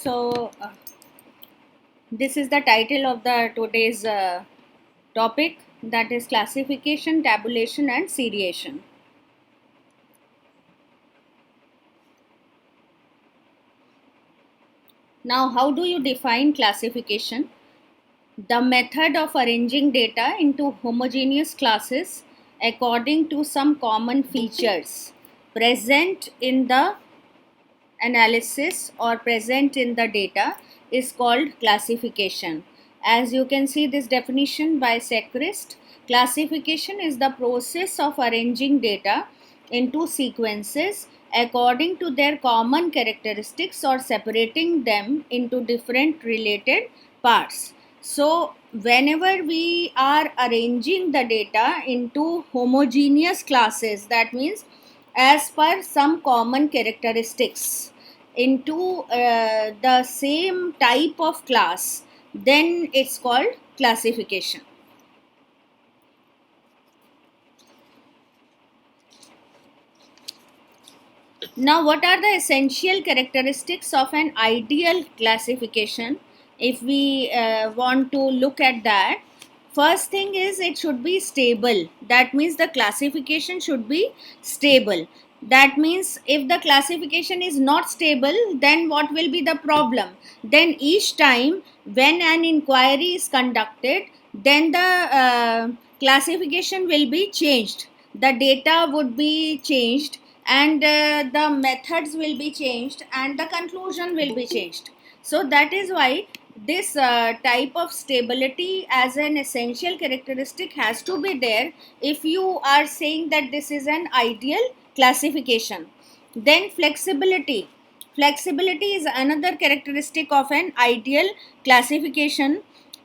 So this is the title of the today's topic, that is classification, tabulation and seriation. Now, how do you define classification? The method of arranging data into homogeneous classes according to some common features present in the analysis or present in the data is called classification. As you can see this definition by Sechrist, classification is the process of arranging data into sequences according to their common characteristics or separating them into different related parts. So whenever we are arranging the data into homogeneous classes, that means as per some common characteristics into the same type of class, then it's called classification. Now, what are the essential characteristics of an ideal classification? If we want to look at that, first thing is it should be stable. That means the classification should be stable. That means if the classification is not stable, then what will be the problem? Then each time when an inquiry is conducted, then the classification will be changed. The data would be changed, and the methods will be changed, and the conclusion will be changed. So that is why this type of stability as an essential characteristic has to be there if you are saying that this is an ideal classification. Then flexibility is another characteristic of an ideal classification.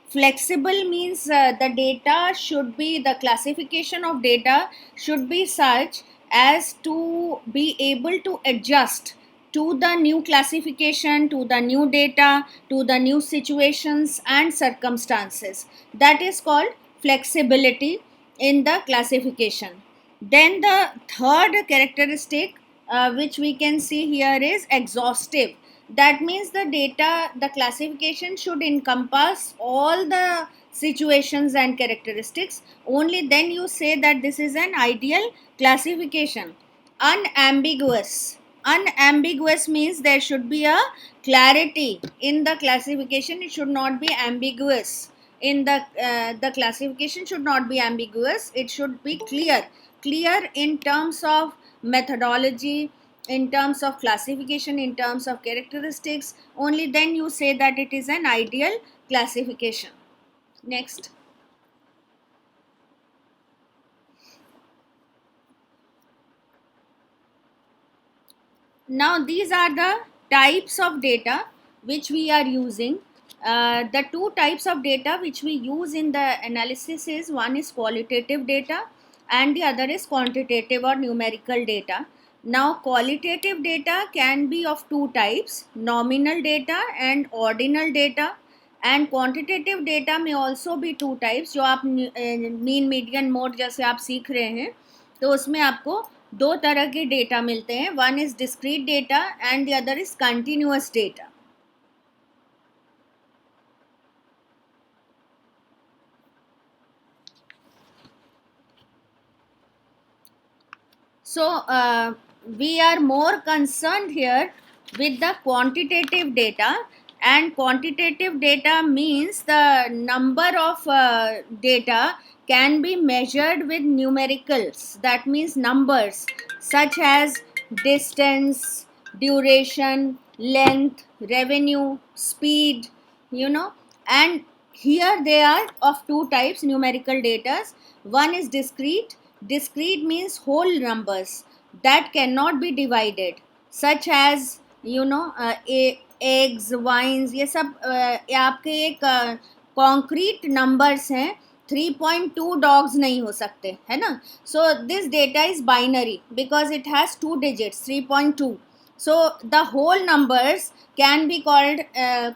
Flexible means the classification of data should be such as to be able to adjust to the new classification, to the new data, to the new situations and circumstances. That is called flexibility in the classification. Then the third characteristic which we can see here is exhaustive. That means the classification should encompass all the situations and characteristics. Only then you say that this is an ideal classification. Unambiguous means there should be a clarity in the classification. It should not be ambiguous. In the classification should not be ambiguous. It should be clear in terms of methodology, in terms of classification, in terms of characteristics. Only then you say that it is an ideal classification. Next. Now these are the types of data which we are using. The two types of data which we use in the analysis is, one is qualitative data and the other is quantitative or numerical data. Now qualitative data can be of two types, nominal data and ordinal data. And quantitative data may also be two types. जो आप mean median mode जैसे आप सीख रहे हैं, तो उसमें आपको दो तरह के डेटा मिलते हैं. One is discrete data and the other is continuous data. So we are more concerned here with the quantitative data, and quantitative data means the number of data can be measured with numericals. That means numbers such as distance, duration, length, revenue, speed, and here they are of two types numerical data. One is discrete. Discrete means whole numbers that cannot be divided, such as eggs, wines. ये सब आपके एक concrete numbers हैं. 3.2 dogs नहीं हो सकते, है ना. So this data is binary because it has two digits, 3.2. So the whole numbers can be called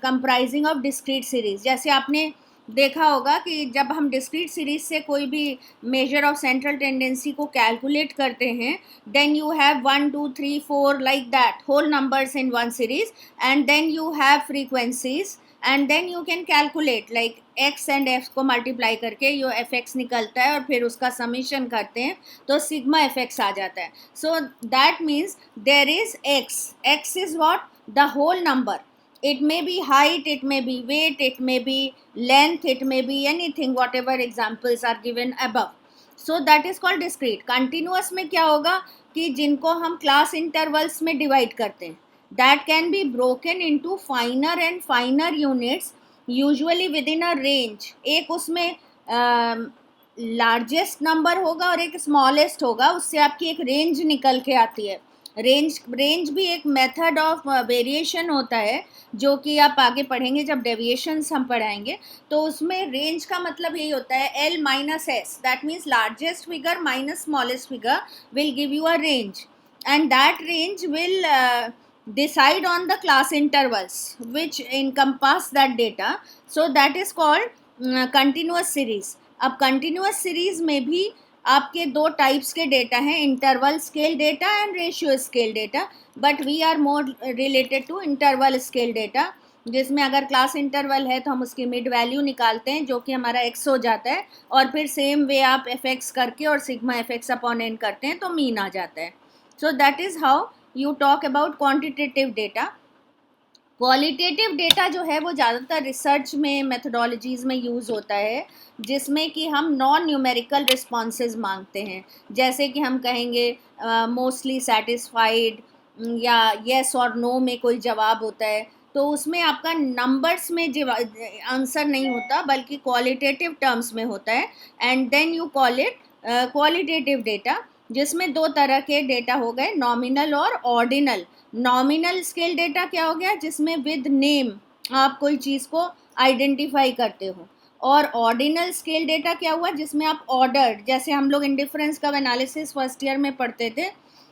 comprising of discrete series. जैसे आपने देखा होगा कि जब हम डिस्क्रीट सीरीज से कोई भी मेजर ऑफ सेंट्रल टेंडेंसी को कैलकुलेट करते हैं, then you have 1 2 3 4 like that whole numbers in one series, and then you have frequencies, and then you can calculate like X and F को multiply करके यो F x निकलता है और फिर उसका समीशन करते हैं तो सिग्मा एफ एक्स आ जाता है. So that means there is X. X is what? The whole number. It may be height, it may be weight, it may be length, it may be anything, whatever examples are given above. So that is called discrete. Continuous में क्या होगा कि जिनको हम class intervals में divide करते हैं, that can be broken into finer and finer units, usually within a range. एक उसमें लार्जेस्ट नंबर होगा और एक स्मॉलेस्ट होगा, उससे आपकी एक रेंज निकल के आती है. रेंज भी एक मेथड ऑफ वेरिएशन होता है जो कि आप आगे पढ़ेंगे जब डेविएशंस हम पढ़ाएंगे. तो उसमें रेंज का मतलब यही होता है L minus S, that means largest figure minus smallest figure will give you a range, and that range will decide on the class intervals which encompass that data. So that is called continuous series. अब continuous series में भी आपके दो types के data हैं, interval scale data and ratio scale data, but we are more related to interval scale data, जिसमें अगर class interval है तो हम उसकी मिड वैल्यू निकालते हैं जो कि हमारा एक्स हो जाता है, और फिर सेम वे आप एफ एक्स करके और sigma F X upon N करते हैं तो मीन आ जाता है. So that is how you talk about quantitative data. Qualitative data जो है वो ज़्यादातर रिसर्च में मेथडोलॉजीज़ में यूज़ होता है, जिसमें कि हम नॉन न्यूमेरिकल रिस्पॉन्सेज मांगते हैं, जैसे कि हम कहेंगे मोस्टली सेटिस्फाइड या येस और नो में कोई जवाब होता है, तो उसमें आपका नंबर्स में आंसर नहीं होता बल्कि क्वालिटेटिव टर्म्स में होता है, and then you call it qualitative data, जिसमें दो तरह के डेटा हो गए, नॉमिनल और ऑर्डिनल. नॉमिनल स्केल डेटा क्या हो गया? जिसमें विद नेम आप कोई चीज़ को आइडेंटिफाई करते हो. और ऑर्डिनल स्केल डेटा क्या हुआ? जिसमें आप ऑर्डर, जैसे हम लोग इंडिफरेंस का एनालिसिस फर्स्ट ईयर में पढ़ते थे,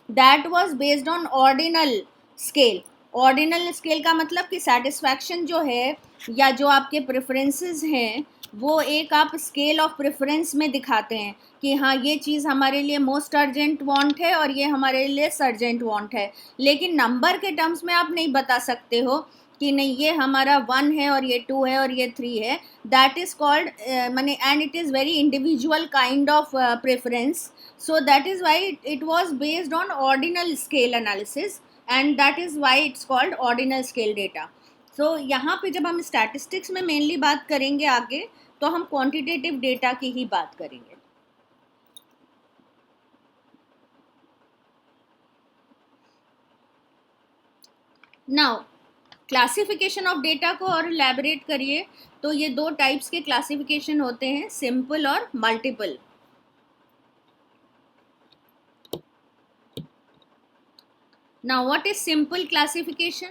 that was based on ordinal scale. Ordinal scale का मतलब कि सेटिस्फैक्शन जो है या जो आपके प्रेफरेंसेस हैं वो एक आप स्केल ऑफ प्रेफरेंस में दिखाते हैं कि हाँ ये चीज़ हमारे लिए मोस्ट अर्जेंट वांट है और ये हमारे लिए सर्जेंट वांट है, लेकिन नंबर के टर्म्स में आप नहीं बता सकते हो कि नहीं ये हमारा 1 है और ये 2 है और ये 3 है. दैट इज़ कॉल्ड माने, and it is very individual kind of preference. So that is why it was based on ordinal scale analysis, and that is why it's called ordinal scale data. So यहाँ पे जब हम statistics में mainly बात करेंगे आगे, तो हम क्वांटिटेटिव डेटा की ही बात करेंगे. नाउ क्लासिफिकेशन ऑफ डेटा को और इलैबोरेट करिए. तो ये दो टाइप्स के क्लासिफिकेशन होते हैं, सिंपल और multiple. Now what is simple classification?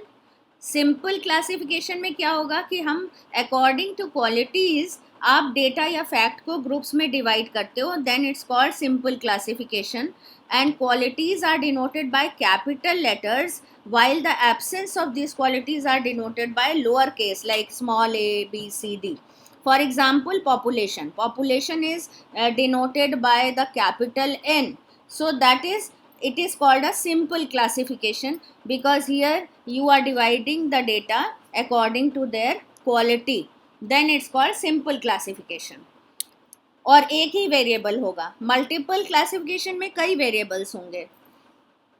Simple classification में क्या होगा कि हम अकॉर्डिंग टू क्वालिटीज़ आप डेटा या फैक्ट को ग्रुप्स में डिवाइड करते हो, then it's called simple classification. And qualities are denoted by capital letters while the absence of these qualities are denoted by lower case like small a, b, c, d. For example, population is denoted by the capital N. So that is, it is called a simple classification because here you are dividing the data according to their quality. Then it's called simple classification. और एक ही variable होगा. Multiple classification में कई variables होंगे.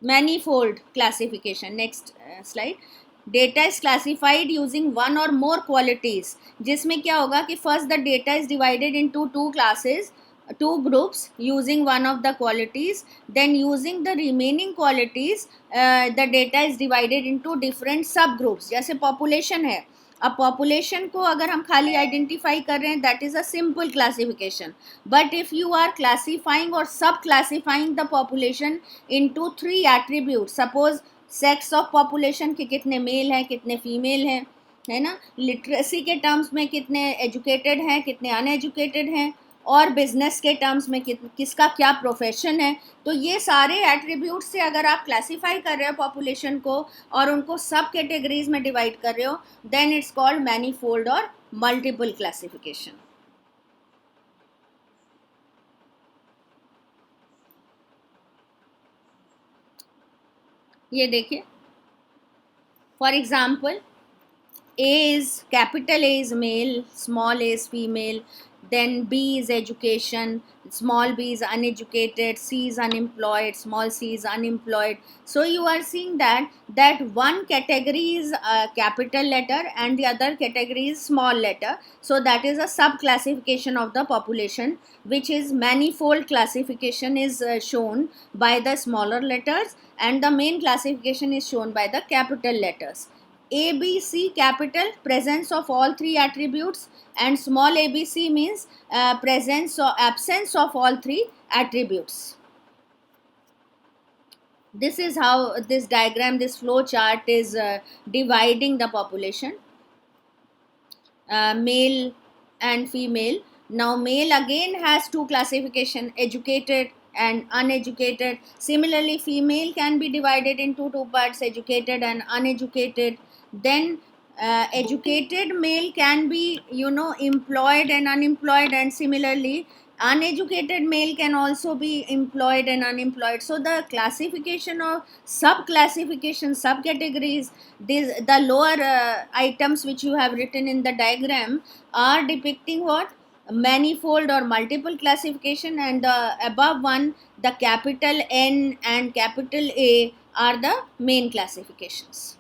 Manifold classification. Next slide. Data is classified using one or more qualities. जिसमें क्या होगा कि first the data is divided into two classes, two groups using one of the qualities. Then using the remaining qualities, the data is divided into different subgroups. जैसे population है, अब population को अगर हम खाली आइडेंटिफाई कर रहे हैं, that is a simple classification. But if you are classifying or sub classifying the population into 3 attribute, suppose sex of population के कितने मेल हैं कितने फीमेल हैं, है ना, लिटरेसी के टर्म्स में कितने एजुकेटेड हैं कितने अनएजुकेटेड हैं, और बिजनेस के टर्म्स में किसका क्या प्रोफेशन है। तो ये सारे एट्रीब्यूट से अगर आप क्लासीफाई कर रहे हो पॉपुलेशन को और उनको सब कैटेगरीज में डिवाइड कर रहे हो, देन इट्स कॉल्ड मैनीफोल्ड और मल्टीपल क्लासिफिकेशन। ये देखिए, for example, A is capital A is male, small a is female, then B is education, small b is uneducated, C is unemployed, small c is unemployed. So you are seeing that one category is a capital letter and the other category is small letter. So that is a sub classification of the population, which is manifold classification is shown by the smaller letters, and the main classification is shown by the capital letters. A, B, C capital, presence of all three attributes, and small a, B, C means presence or absence of all three attributes. This is how this diagram, this flow chart is dividing the population, male and female. Now male again has two classification, educated and uneducated. Similarly, female can be divided into two parts, educated and uneducated. Then educated male can be, employed and unemployed, and similarly uneducated male can also be employed and unemployed. So the classification of sub classification, subcategories, the lower items which you have written in the diagram are depicting what? Manifold or multiple classification, and the above one, the capital N and capital A, are the main classifications.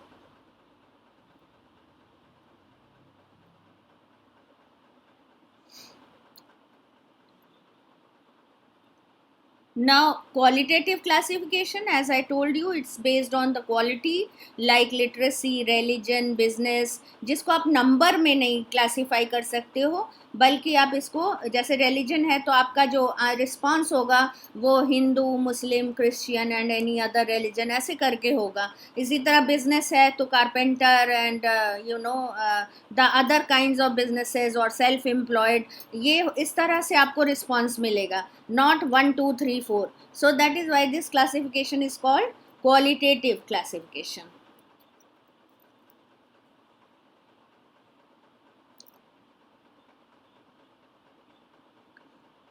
Now, qualitative classification, as I told you, it's based on the quality like literacy, religion, business, जिसको आप number में नहीं classify कर सकते हो, बल्कि आप इसको, जैसे रिलीजन है तो आपका जो रिस्पांस होगा वो Hindu, Muslim, Christian and any other religion ऐसे करके होगा। इसी तरह बिजनेस है तो carpenter and the other kinds of businesses और सेल्फ एम्प्लॉयड, ये इस तरह से आपको रिस्पांस मिलेगा, not 1 2 3 4. So that is why this classification is called qualitative classification.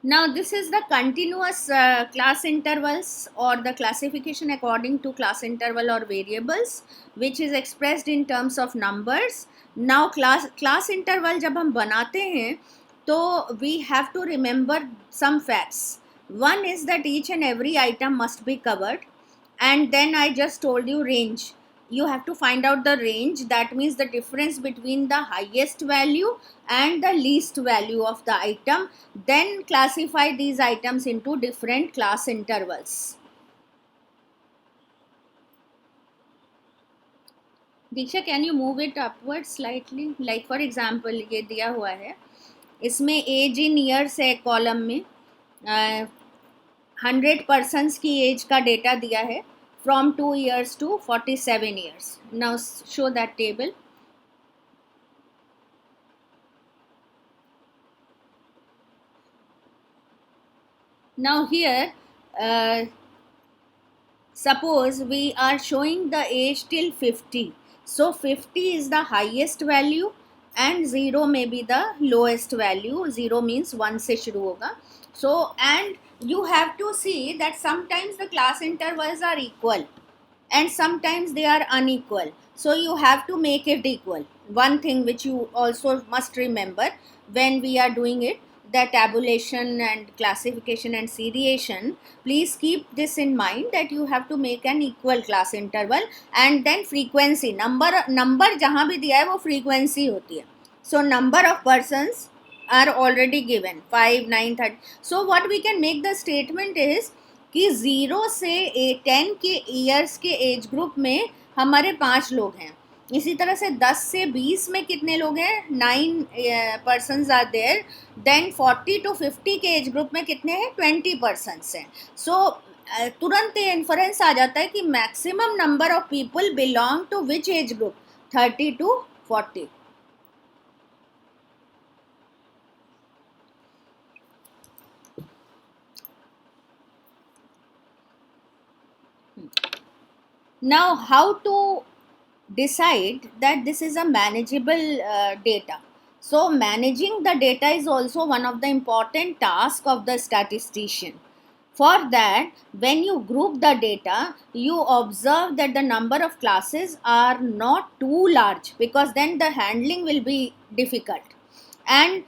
Now this is the continuous class intervals or the classification according to class interval or variables, which is expressed in terms of numbers. Now class interval जब हम बनाते हैं तो we have to remember some facts. One is that each and every item must be covered, and then I just told you range. You have to find out the range, that means the difference between the highest value and the least value of the item. Then classify these items into different class intervals. Diksha, can you move it upwards slightly? Like for example, ये दिया हुआ है, इसमें as in years है column में, 100 persons की as का data दिया है from 2 years to 47 years. Now show that table. Now here, suppose we are showing the age till 50. So 50 is the highest value and 0 may be the lowest value. 0 means 1 से शुरू होगा. So and you have to see that sometimes the class intervals are equal and sometimes they are unequal. So you have to make it equal. One thing which you also must remember when we are doing it, the tabulation and classification and seriation, please keep this in mind that you have to make an equal class interval, and then frequency, number जहाँ भी दिया है वो frequency होती है. So number of persons are already given 5 9 30. So what we can make the statement is कि 0 से 10 के ईयर्स के एज ग्रुप में हमारे 5 लोग हैं. इसी तरह से 10 से 20 में कितने लोग हैं? 9 persons are there. Then 40 to 50 के एज ग्रुप में कितने हैं? 20 पर्सन्स हैं. सो तुरंत इन्फरेंस आ जाता है कि maximum number of people belong to which age group? 30 to 40. Now, how to decide that this is a manageable data? So managing the data is also one of the important tasks of the statistician. For that, when you group the data, you observe that the number of classes are not too large, because then the handling will be difficult, and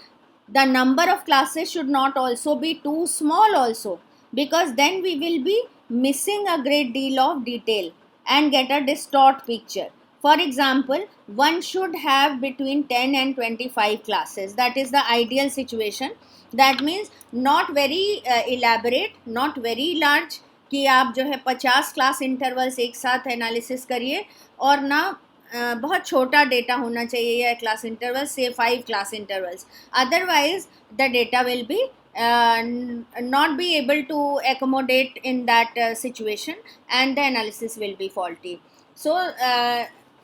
the number of classes should not also be too small also, because then we will be missing a great deal of detail and get a distort picture. For example, one should have between 10 and 25 classes. That is the ideal situation. That means not very elaborate, not very large, कि आप जो है 50 class intervals एक साथ analysis करिए, और ना बहुत छोटा डेटा होना चाहिए या क्लास इंटरवल से 5 class intervals. Otherwise the data will be not be able to accommodate in that situation, and the analysis will be faulty. So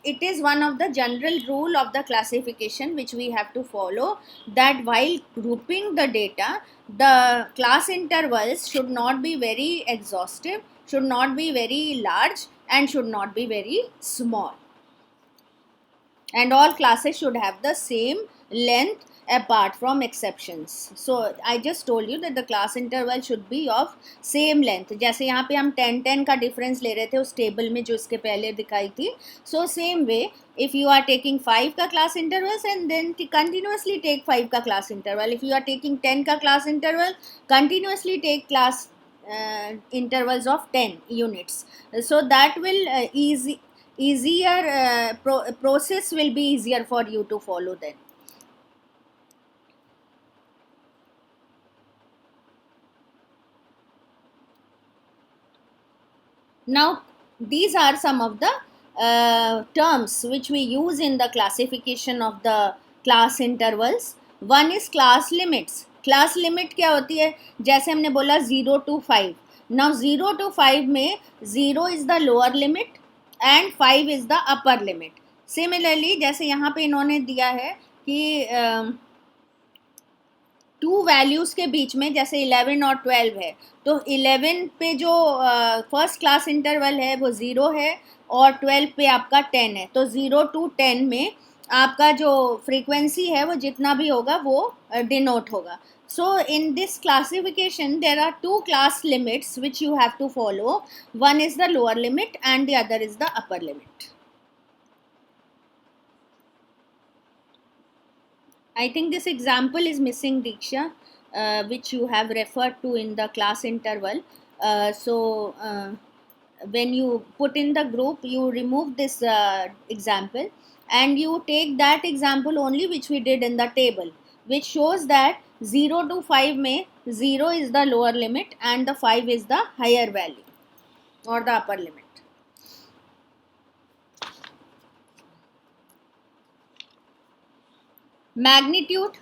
it is one of the general rule of the classification which we have to follow, that while grouping the data, the class intervals should not be very exhaustive, should not be very large, and should not be very small, and all classes should have the same length apart from exceptions. So I just told you that the class interval should be of same length. जैसे यहाँ पे हम 10 का difference ले रहे थे उस table में जो इसके पहले दिखाई थी. So same way, if you are taking 5 का class intervals, and then continuously take 5 का class interval. If you are taking 10 का class interval, continuously take class intervals of 10 units. So that will easier process will be easier for you to follow then. Now these are some of the terms which we use in the classification of the class intervals. One is class limits. Class limit क्या होती है? जैसे हमने बोला 0 to 5. Now 0 to 5 में 0 is the lower limit and 5 is the upper limit. Similarly, जैसे यहाँ पे इन्होंने दिया है कि टू वैल्यूज़ के बीच में, जैसे 11 और 12 है, तो 11 पे जो फर्स्ट क्लास इंटरवल है वो 0 है, और 12 पे आपका 10 है. तो 0 to 10 में आपका जो फ्रीक्वेंसी है वो जितना भी होगा वो डिनोट होगा. So in this classification there are two class limits which you have to follow. One is the lower limit and the other is the upper limit. I think this example is missing, Diksha, which you have referred to in the class interval. When you put in the group, you remove this example, and you take that example only which we did in the table, which shows that 0 to 5 में 0 is the lower limit and the 5 is the higher value or the upper limit. Magnitude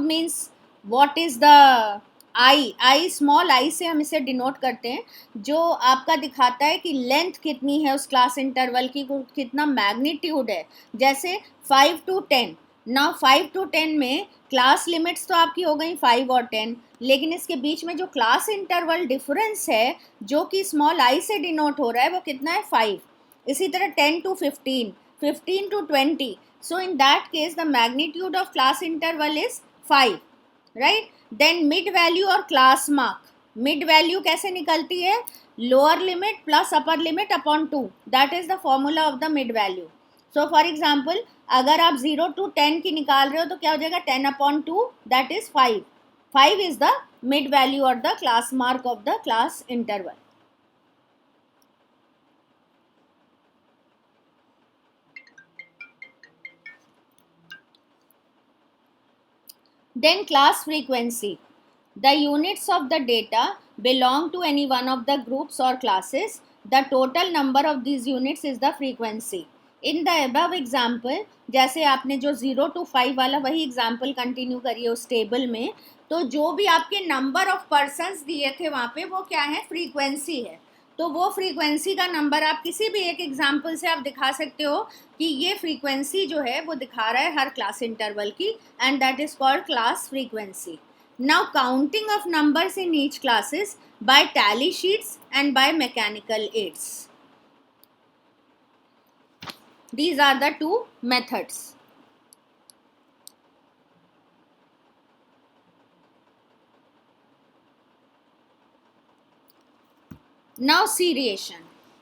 means what is the I small I से हम इसे denote करते हैं, जो आपका दिखाता है कि लेंथ कितनी है उस क्लास इंटरवल की, कितना मैग्नीट्यूड है. जैसे 5 to 10. नाउ 5 to 10 में क्लास लिमिट्स तो आपकी हो गई 5 और 10, लेकिन इसके बीच में जो क्लास इंटरवल डिफरेंस है जो कि स्मॉल आई से डिनोट हो रहा है वो कितना है 5. इसी तरह 10 to 15, 15 to 20. So in that case the magnitude of class interval is 5, right? Then mid value और class mark. Mid value कैसे निकलती है? Lower limit plus upper limit upon 2. That is the formula of the mid value. So for example, अगर आप 0 to 10 की निकाल रहे हो तो क्या हो जाएगा? 10 upon 2, that is 5. 5 is the mid value or the class mark of the class interval. Then class frequency. The units of the data belong to any one of the groups or classes. The total number of these units is the frequency. In the above example, जैसे आपने जो 0 to 5 वाला वही example continue करिए उस table में, तो जो भी आपके नंबर ऑफ पर्सन्स दिए थे वहाँ पे वो क्या है? फ्रीक्वेंसी है. तो वो फ्रीक्वेंसी का नंबर आप किसी भी एक एग्जाम्पल से आप दिखा सकते हो कि ये फ्रीक्वेंसी जो है वो दिखा रहा है हर क्लास इंटरवल की, and that is called class frequency. Now counting of numbers in each classes by tally sheets and by mechanical aids. These are the two methods. Now seriation,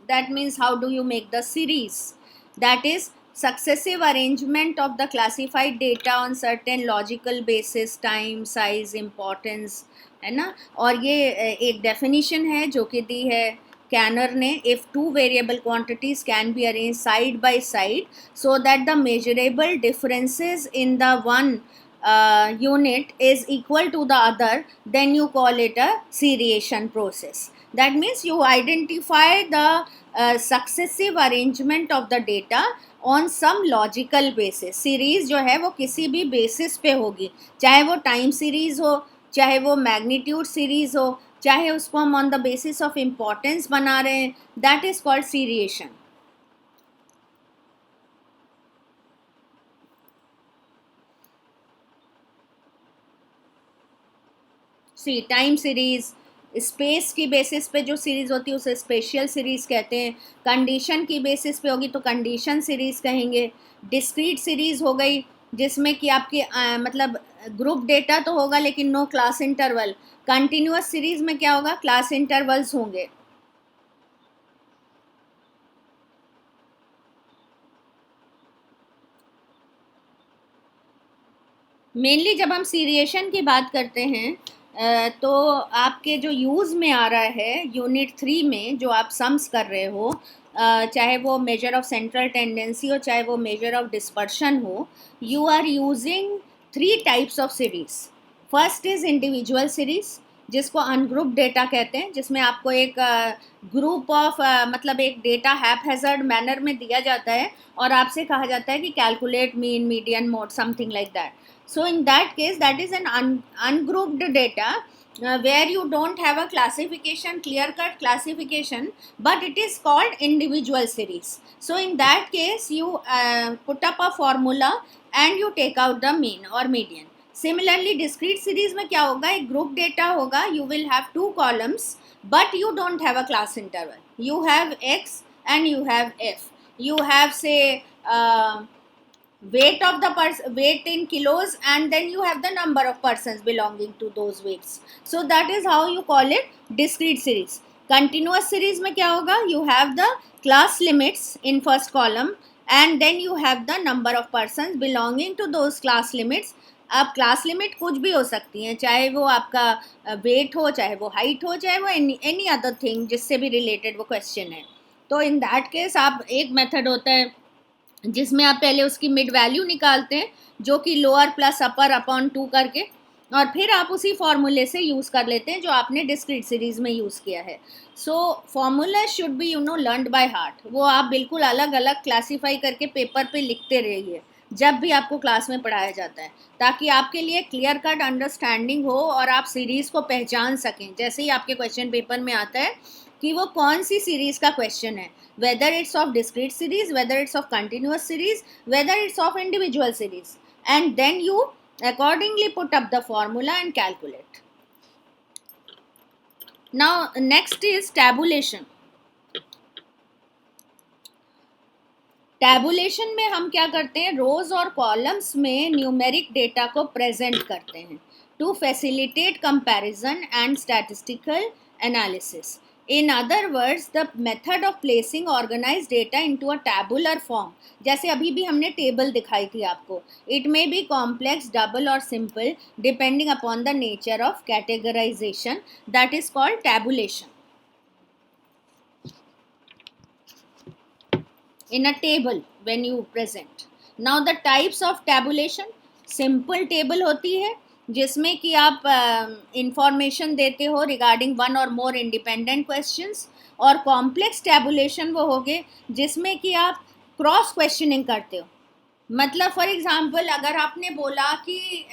that means how do you make the series, that is successive arrangement of the classified data on certain logical basis, time, size, importance, है ना. और ये एक definition है जो कि दी है कैनर ने. if two variable quantities can be arranged side by side so that the measurable differences in the one unit is equal to the other, then you call it a seriation process. That means you identify the successive arrangement of the data on some logical basis. Series जो है वो किसी भी basis पे होगी, चाहे वो time series हो, चाहे वो मैग्नीट्यूड सीरीज हो, चाहे उसको हम on the basis of importance बना रहे हैं. That is called seriation. See time series, space की बेसिस पे जो सीरीज़ होती है उसे स्पेशियल सीरीज़ कहते हैं. कंडीशन की बेसिस पे होगी तो कंडीशन सीरीज़ कहेंगे. डिस्क्रीट सीरीज़ हो गई जिसमें कि आपके मतलब ग्रुप डेटा तो होगा लेकिन no class interval. Continuous series में क्या होगा, क्लास इंटरवल्स होंगे. मेनली जब हम सीरिएशन की बात करते हैं तो आपके जो यूज़ में आ रहा है यूनिट 3 में जो आप सम्स कर रहे हो, चाहे वो मेजर ऑफ सेंट्रल टेंडेंसी हो, चाहे वो मेजर ऑफ डिस्पर्शन हो, you are using 3 types of series. First is individual series जिसको अनग्रुप डेटा कहते हैं, जिसमें आपको एक ग्रुप ऑफ मतलब एक डेटा हैपहैज़र्ड मैनर में दिया जाता है और आपसे कहा जाता है कि calculate mean, median, mode, something like that. So in that case, that is an ungrouped data where you don't have a classification, clear-cut classification, but it is called individual series. So in that case, you put up a formula and you take out the mean or median. Similarly, discrete series में क्या होगा, एक group data होगा, you will have 2 columns, but you don't have a class interval. You have X and you have F. You have say weight of the weight in kilos, and then you have the number of persons belonging to those weights. So that is how you call it discrete series. Continuous series में क्या होगा, you have the class limits in first column and then you have the number of persons belonging to those class limits. अब class limit कुछ भी हो सकती हैं, चाहे वो आपका वेट हो, चाहे वो हाइट हो, चाहे वो एनी अदर थिंग जिससे भी रिलेटेड वो क्वेश्चन है. तो इन दैट केस आप एक मेथड होता है जिसमें आप पहले उसकी मिड वैल्यू निकालते हैं जो कि लोअर प्लस अपर अपॉन 2 करके, और फिर आप उसी फॉर्मूले से यूज़ कर लेते हैं जो आपने डिस्क्रीट सीरीज़ में यूज़ किया है. So formula should be learned by heart. वो आप बिल्कुल अलग अलग क्लासीफाई करके पेपर पे लिखते रहिए जब भी आपको क्लास में पढ़ाया जाता है, ताकि आपके लिए क्लियर कट अंडरस्टैंडिंग हो और आप सीरीज़ को पहचान सकें. जैसे ही आपके क्वेश्चन पेपर में आता है कि वो कौन सी सीरीज़ का क्वेश्चन है, whether it's of discrete series, whether it's of continuous series, whether it's of individual series, and then you accordingly put up the formula and calculate. Now next is tabulation. Tabulation में हम क्या करते हैं, रोज और columns में numeric data को present करते हैं to facilitate comparison and statistical analysis. In other words, the method of placing organized data into a tabular form, जैसे अभी भी हमने टेबल दिखाई थी आपको. It may be complex, double or simple depending upon the nature of categorization. That is called tabulation. In a table when you present. Now the types of tabulation, simple table होती है जिसमें कि आप information देते हो regarding one और more independent questions, और complex tabulation वो हो गए जिसमें कि आप क्रॉस क्वेश्चनिंग करते हो. मतलब फॉर एग्जांपल अगर आपने बोला कि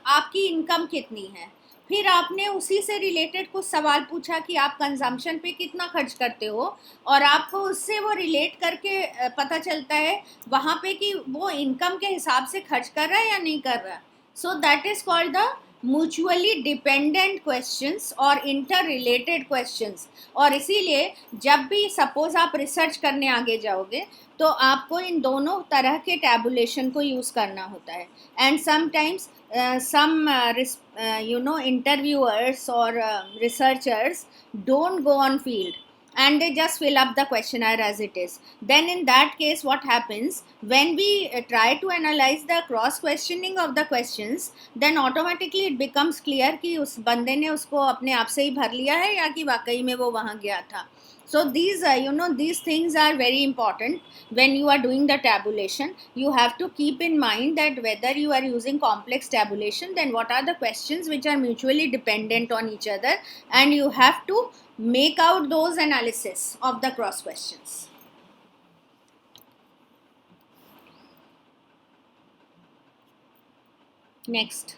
आपकी इनकम कितनी है, फिर आपने उसी से रिलेटेड कुछ सवाल पूछा कि आप कंजम्पशन पे कितना खर्च करते हो, और आपको उससे वो रिलेट करके पता चलता है वहाँ पे कि वो इनकम के हिसाब से खर्च कर रहा है या नहीं कर रहा. सो that is called the mutually dependent questions और इंटर रिलेटेड क्वेश्चंस। और इसीलिए जब भी सपोज आप रिसर्च करने आगे जाओगे तो आपको इन दोनों तरह के टैबुलेशन को यूज़ करना होता है। And sometimes some interviewers or researchers don't go on field and they just fill up the questionnaire as it is. Then in that case what happens, when we try to analyze the cross questioning of the questions, then automatically it becomes clear कि उस बंदे ने उसको अपने आप से ही भर लिया है या कि वाकई में वो वहाँ गया था. So these things are very important when you are doing the tabulation. You have to keep in mind that whether you are using complex tabulation, then what are the questions which are mutually dependent on each other, and you have to make out those analysis of the cross questions. Next,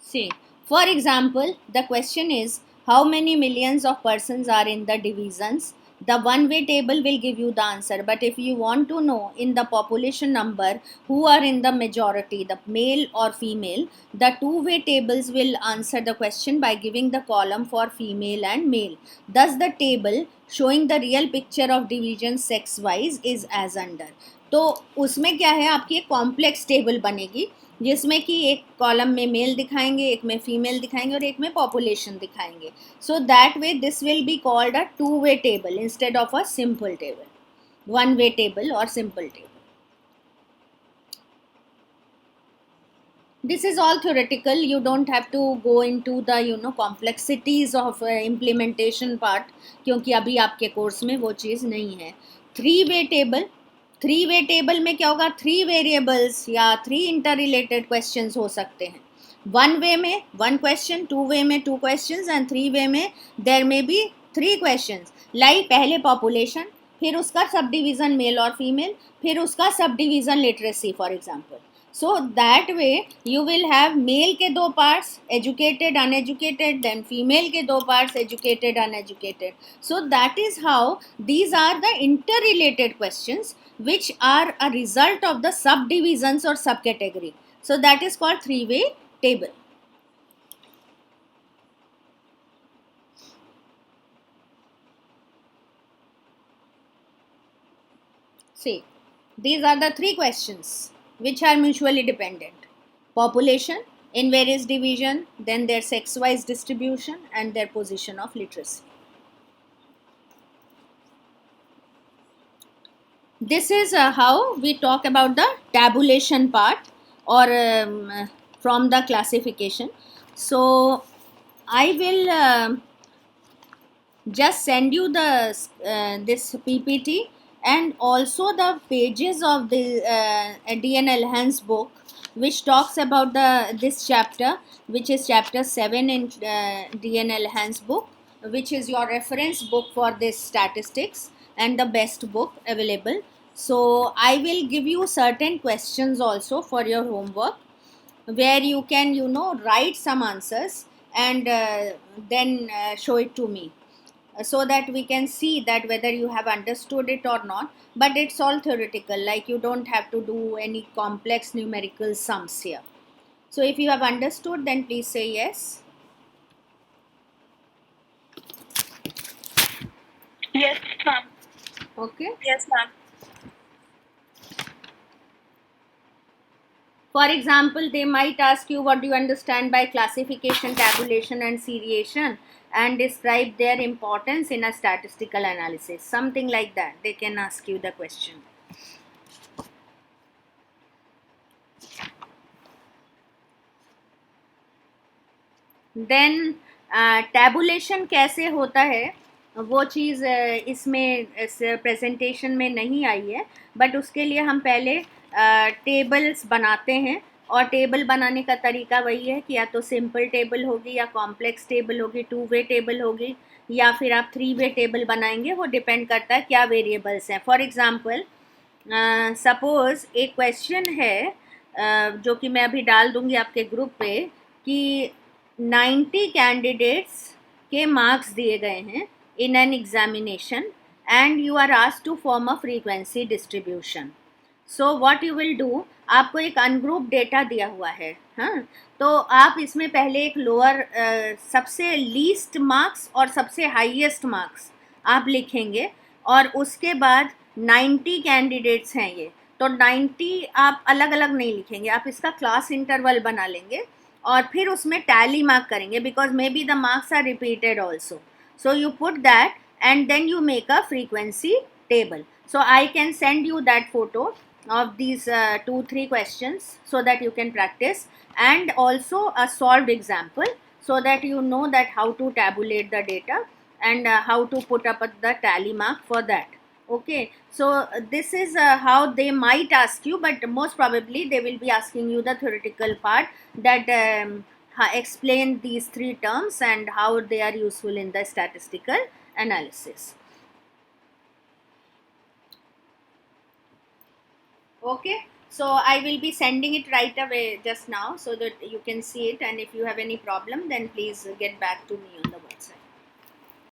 see, for example, the question is how many millions of persons are in the divisions. The one way table will give you the answer, but if you want to know in the population number who are in the majority, the male or female, the two way tables will answer the question by giving the column for female and male. Thus the table showing the real picture of division sex wise is as under. तो उसमें क्या है, आपकी एक complex table बनेगी जिसमें कि एक कॉलम में मेल दिखाएंगे, एक में फीमेल दिखाएंगे और एक में पॉपुलेशन दिखाएंगे. So that way this will be called a two way table instead of a simple table, one way table और simple table. This is all theoretical. You don't have to go into the complexities of implementation part, क्योंकि अभी आपके course में वो चीज़ नहीं है. Three way table, three way table में क्या होगा, थ्री वेरिएबल्स या थ्री इंटर रिलेटेड क्वेश्चंस हो सकते हैं. वन वे में वन क्वेश्चन, टू वे में two questions and three way में देयर में बी थ्री क्वेश्चंस. लाइक पहले पॉपुलेशन, फिर उसका सब डिवीज़न मेल और फीमेल, फिर उसका sub division literacy for example. So that way you will have male के दो parts educated uneducated, then female के दो parts educated uneducated. So that is how these are the interrelated questions which are a result of the subdivisions or subcategory. So that is called three-way table. See, these are the three questions which are mutually dependent. Population in various division, then their sex-wise distribution and their position of literacy. This is how we talk about the tabulation part or from the classification. So I will just send you the this PPT and also the pages of the DNL Hans book, which talks about this chapter, which is chapter 7 in DNL Hans book, which is your reference book for this statistics and the best book available. So I will give you certain questions also for your homework, where you can write some answers and then show it to me, so that we can see that whether you have understood it or not. But it's all theoretical, like you don't have to do any complex numerical sums here. So if you have understood, then please say yes. Yes, ma'am. Okay. Yes, ma'am. For example, they might ask you what do you understand by classification, tabulation and seriation, and describe their importance in a statistical analysis. Something like that. They can ask you the question. Then tabulation कैसे होता है वो चीज़ इसमें इस presentation में नहीं आई है, but उसके लिए हम पहले टेबल्स बनाते हैं. और टेबल बनाने का तरीका वही है कि या तो सिंपल टेबल होगी या कॉम्प्लेक्स टेबल होगी, टू वे टेबल होगी, या फिर आप थ्री वे टेबल बनाएंगे. वो डिपेंड करता है क्या वेरिएबल्स हैं. फॉर एग्जांपल सपोज़ एक क्वेश्चन है जो कि मैं अभी डाल दूंगी आपके ग्रुप पे कि 90 कैंडिडेट्स के मार्क्स दिए गए हैं in an examination and you are asked to form a frequency distribution. So what you will do, आपको एक अनग्रुप डेटा दिया हुआ है, हाँ, तो आप इसमें पहले एक लोअर सबसे लीस्ट मार्क्स और सबसे हाईएस्ट मार्क्स आप लिखेंगे, और उसके बाद 90 कैंडिडेट्स हैं ये, तो 90 आप अलग अलग नहीं लिखेंगे, आप इसका क्लास इंटरवल बना लेंगे और फिर उसमें टैली मार्क करेंगे, because may be the marks are repeated also. So you put that and then you make a frequency table. So I can send you that photo of these 2-3 questions so that you can practice, and also a solved example so that you know that how to tabulate the data and how to put up the tally mark for that. Okay, so this is how they might ask you, but most probably they will be asking you the theoretical part, that explain these three terms and how they are useful in the statistical analysis. Okay, so I will be sending it right away just now so that you can see it, and if you have any problem then please get back to me on the WhatsApp.